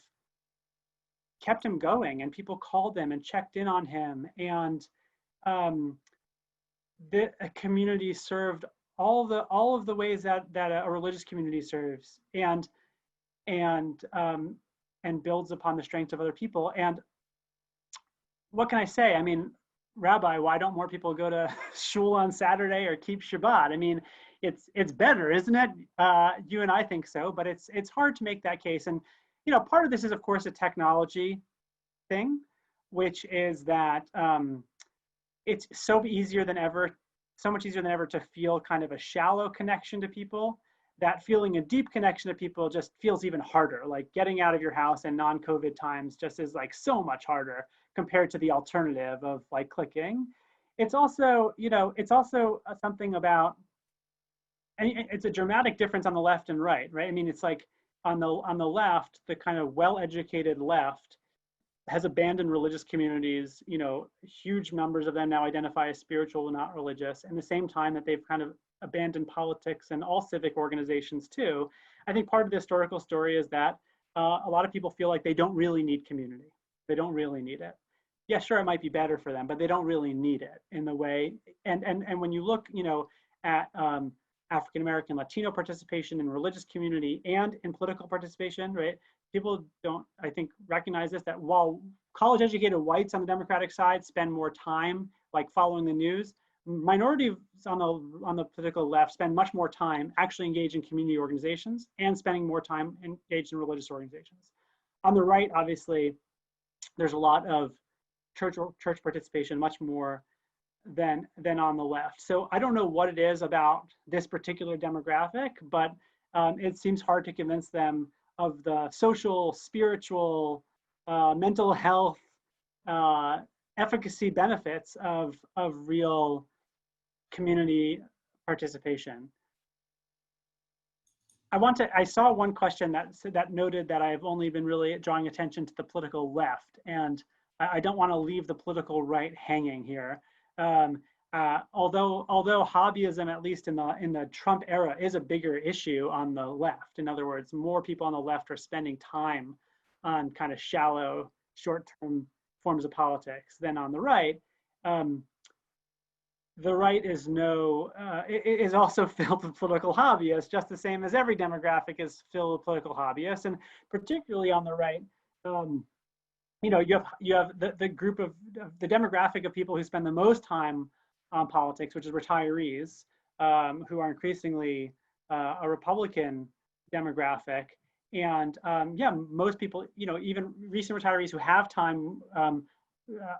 kept him going, and people called him and checked in on him. And the community served all of the ways that a religious community serves, and builds upon the strength of other people. And what can I say? I mean, Rabbi, why don't more people go to shul on Saturday or keep Shabbat? I mean, it's better, isn't it? You and I think so, but it's hard to make that case. And you know, part of this is, of course, a technology thing, which is that it's so much easier than ever to feel kind of a shallow connection to people, that feeling a deep connection to people just feels even harder. Like getting out of your house in non-COVID times just is like so much harder compared to the alternative of like clicking. It's also, you know, it's also something about, and it's a dramatic difference on the left and right? I mean, it's like on the left, the kind of well-educated left has abandoned religious communities. You know, huge numbers of them now identify as spiritual, not religious, and the same time that they've kind of abandoned politics and all civic organizations too. I think part of the historical story is that a lot of people feel like they don't really need community. They don't really need it. Yeah, sure, it might be better for them, but they don't really need it in the way. And when you look, you know, at African-American, Latino participation in religious community and in political participation, right? People don't, I think, recognize this, that while college-educated whites on the Democratic side spend more time like following the news, minorities on the political left spend much more time actually engaged in community organizations and spending more time engaged in religious organizations. On the right, obviously, there's a lot of church participation, much more than on the left. So I don't know what it is about this particular demographic, but it seems hard to convince them of the social, spiritual, mental health, efficacy benefits of real community participation. I saw one question that noted that I've only been really drawing attention to the political left, and I don't want to leave the political right hanging here. Although hobbyism, at least in the Trump era, is a bigger issue on the left. In other words, more people on the left are spending time on kind of shallow, short-term forms of politics than on the right. The right is is also filled with political hobbyists, just the same as every demographic is filled with political hobbyists, and particularly on the right. You know, you have the group of the demographic of people who spend the most time on politics, which is retirees, who are increasingly a Republican demographic. And yeah, most people, you know, even recent retirees who have time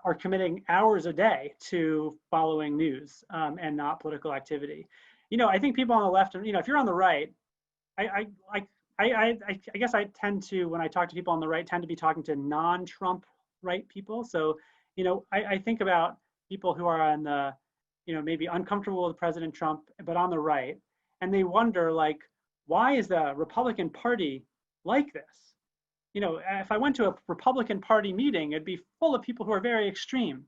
are committing hours a day to following news and not political activity. You know, I think people on the left, you know, if you're on the right, I guess I tend to, when I talk to people on the right, tend to be talking to non-Trump right people. So, you know, I think about people who are on the, you know, maybe uncomfortable with President Trump, but on the right, and they wonder, like, why is the Republican Party like this? You know, if I went to a Republican Party meeting, it'd be full of people who are very extreme.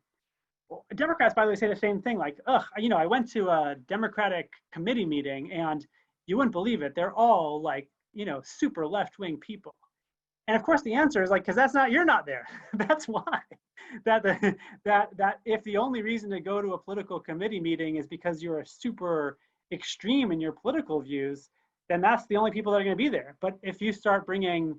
Well, Democrats, by the way, say the same thing, like, ugh, you know, I went to a Democratic committee meeting and you wouldn't believe it. They're all like, you know, super left-wing people. And of course the answer is like, because you're not there. That's why. That if the only reason to go to a political committee meeting is because you're a super extreme in your political views, then that's the only people that are going to be there. But if you start bringing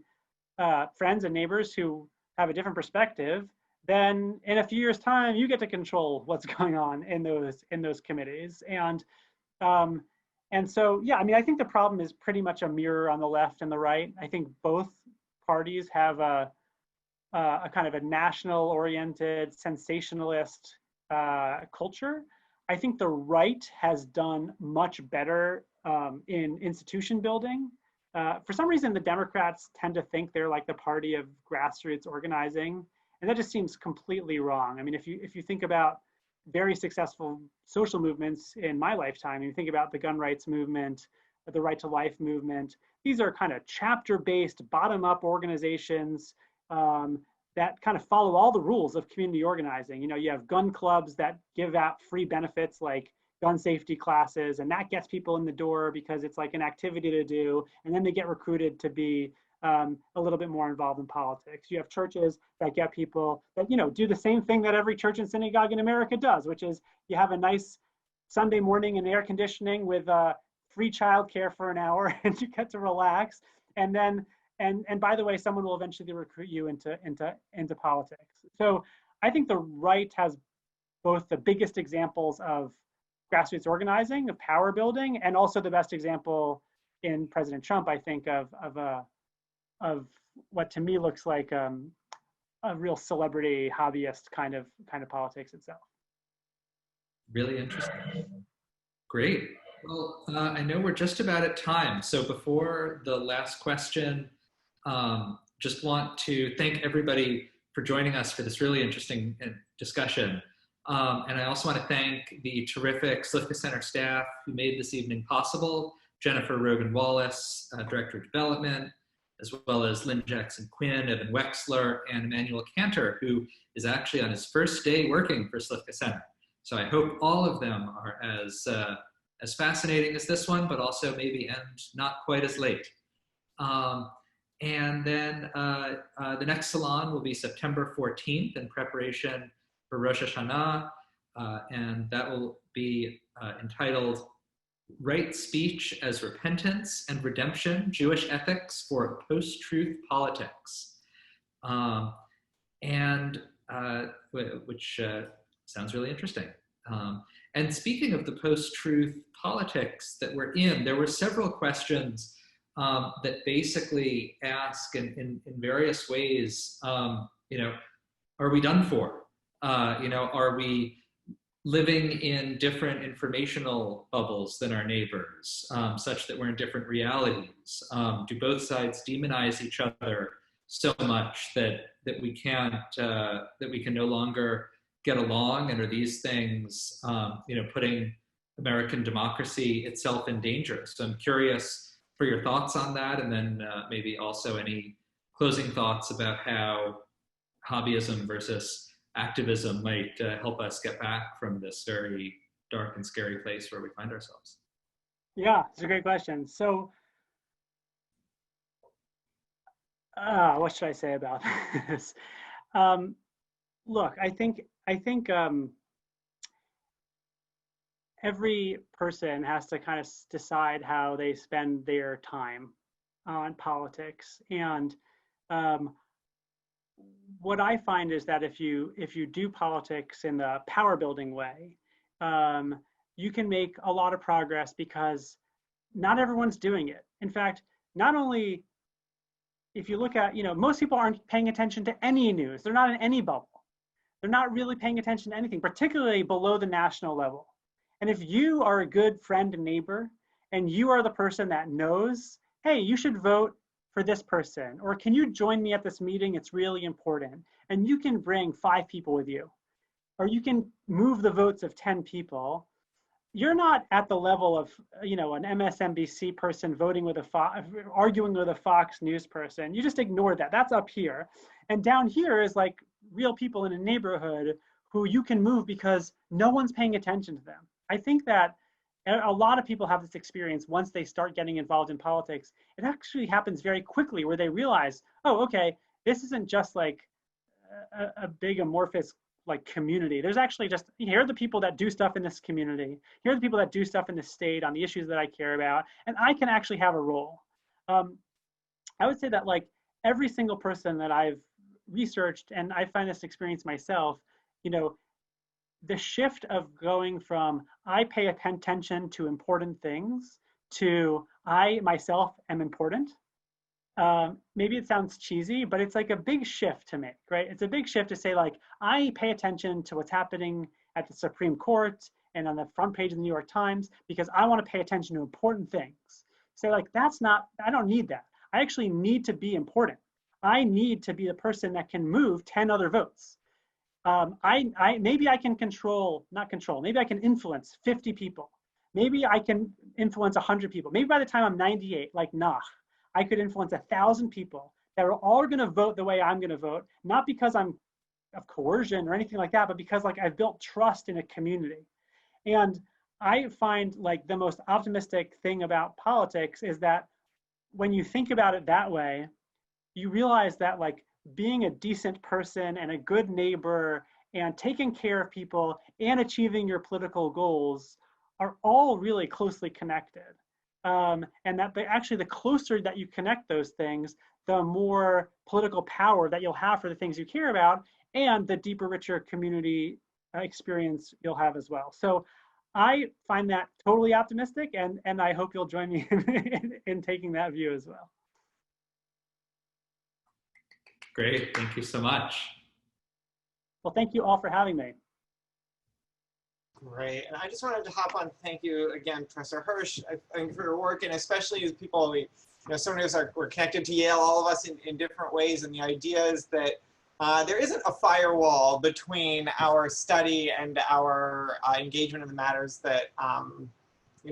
friends and neighbors who have a different perspective, then in a few years' time, you get to control what's going on in those committees. And so, yeah, I mean, I think the problem is pretty much a mirror on the left and the right. I think both parties have a kind of a national-oriented, sensationalist culture. I think the right has done much better in institution building. For some reason, the Democrats tend to think they're like the party of grassroots organizing, and that just seems completely wrong. I mean, if you think about very successful social movements in my lifetime, you think about the gun rights movement, the right to life movement, these are kind of chapter-based, bottom-up organizations that kind of follow all the rules of community organizing. You know, you have gun clubs that give out free benefits like gun safety classes, and that gets people in the door because it's like an activity to do, and then they get recruited to be a little bit more involved in politics. You have churches that get people that, you know, do the same thing that every church and synagogue in America does, which is you have a nice Sunday morning in air conditioning with free childcare for an hour, and you get to relax. And then, and by the way, someone will eventually recruit you into politics. So I think the right has both the biggest examples of grassroots organizing, of power building, and also the best example in President Trump, I think, of what to me looks like a real celebrity hobbyist kind of politics itself. Really interesting. Great. Well, I know we're just about at time. So before the last question, just want to thank everybody for joining us for this really interesting discussion. And I also want to thank the terrific Slifka Center staff who made this evening possible, Jennifer Rogan-Wallace, Director of Development, as well as Lynn Jackson-Quinn, Evan Wexler, and Emmanuel Cantor, who is actually on his first day working for Slifka Center. So I hope all of them are as fascinating as this one, but also maybe end not quite as late. And then the next salon will be September 14th in preparation for Rosh Hashanah, and that will be entitled Right Speech as Repentance and Redemption, Jewish Ethics for Post-Truth Politics. Which sounds really interesting. And speaking of the post-truth politics that we're in, there were several questions that basically ask in various ways, you know, are we done for? You know, are we living in different informational bubbles than our neighbors, such that we're in different realities? Do both sides demonize each other so much that we can't, that we can no longer get along? And are these things, you know, putting American democracy itself in danger? So I'm curious for your thoughts on that, and then maybe also any closing thoughts about how hobbyism versus activism might help us get back from this very dark and scary place where we find ourselves. Yeah, it's a great question. So, what should I say about this? Look, I think every person has to kind of decide how they spend their time on politics. And what I find is that if you do politics in the power building way, you can make a lot of progress because not everyone's doing it. In fact, not only if you look at, you know, most people aren't paying attention to any news. They're not in any bubble. They're not really paying attention to anything, particularly below the national level. And if you are a good friend and neighbor, and you are the person that knows, hey, you should vote for this person, or can you join me at this meeting? It's really important. And you can bring 5 people with you, or you can move the votes of 10 people. You're not at the level of, you know, an MSNBC person voting with arguing with a Fox News person. You just ignore that. That's up here. And down here is like real people in a neighborhood who you can move because no one's paying attention to them. I think that a lot of people have this experience once they start getting involved in politics. It actually happens very quickly where they realize, oh, okay, this isn't just like a big amorphous like community. There's actually just, here are the people that do stuff in this community. Here are the people that do stuff in the state on the issues that I care about. And I can actually have a role. I would say that like every single person that I've researched, and I find this experience myself, you know, the shift of going from I pay attention to important things to I myself am important. Maybe it sounds cheesy, but it's like a big shift to make, right? It's a big shift to say like, I pay attention to what's happening at the Supreme Court and on the front page of the New York Times because I want to pay attention to important things. Say like, that's not, I don't need that. I actually need to be important. I need to be the person that can move 10 other votes. Maybe I can maybe I can influence 50 people. Maybe I can influence 100 people. Maybe by the time I'm 98, like Nach, I could influence 1,000 people that are all going to vote the way I'm going to vote, not because I'm of coercion or anything like that, but because like I've built trust in a community. And I find like the most optimistic thing about politics is that when you think about it that way, you realize that like being a decent person and a good neighbor and taking care of people and achieving your political goals are all really closely connected. And that actually the closer that you connect those things, the more political power that you'll have for the things you care about and the deeper, richer community experience you'll have as well. So I find that totally optimistic, and I hope you'll join me in taking that view as well. Great, thank you so much. Well, thank you all for having me. Great, and I just wanted to hop on. Thank you again, Professor Hersh, I think for your work, and especially as people, so many of us we're connected to Yale, all of us in different ways, and the idea is that there isn't a firewall between our study and our engagement in the matters that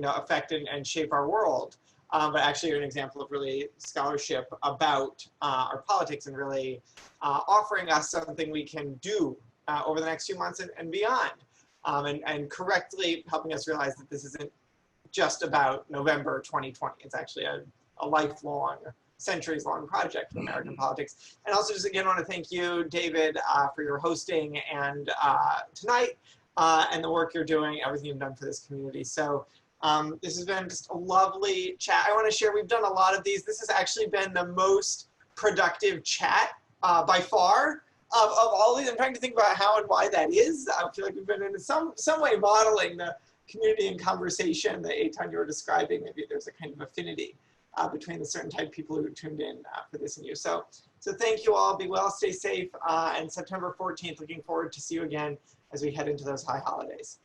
affect and shape our world. But actually you're an example of really scholarship about our politics and really offering us something we can do over the next few months and beyond. And correctly helping us realize that this isn't just about November 2020. It's actually a lifelong, centuries-long project for American politics. And also just again want to thank you, David, for your hosting and tonight and the work you're doing, everything you've done for this community. So this has been just a lovely chat. I want to share, we've done a lot of these. This has actually been the most productive chat by far of all these. I'm trying to think about how and why that is. I feel like we've been in some way modeling the community and conversation that Eitan you were describing. Maybe there's a kind of affinity between the certain type of people who tuned in for this and you. So thank you all. Be well, stay safe, and September 14th, looking forward to see you again as we head into those high holidays.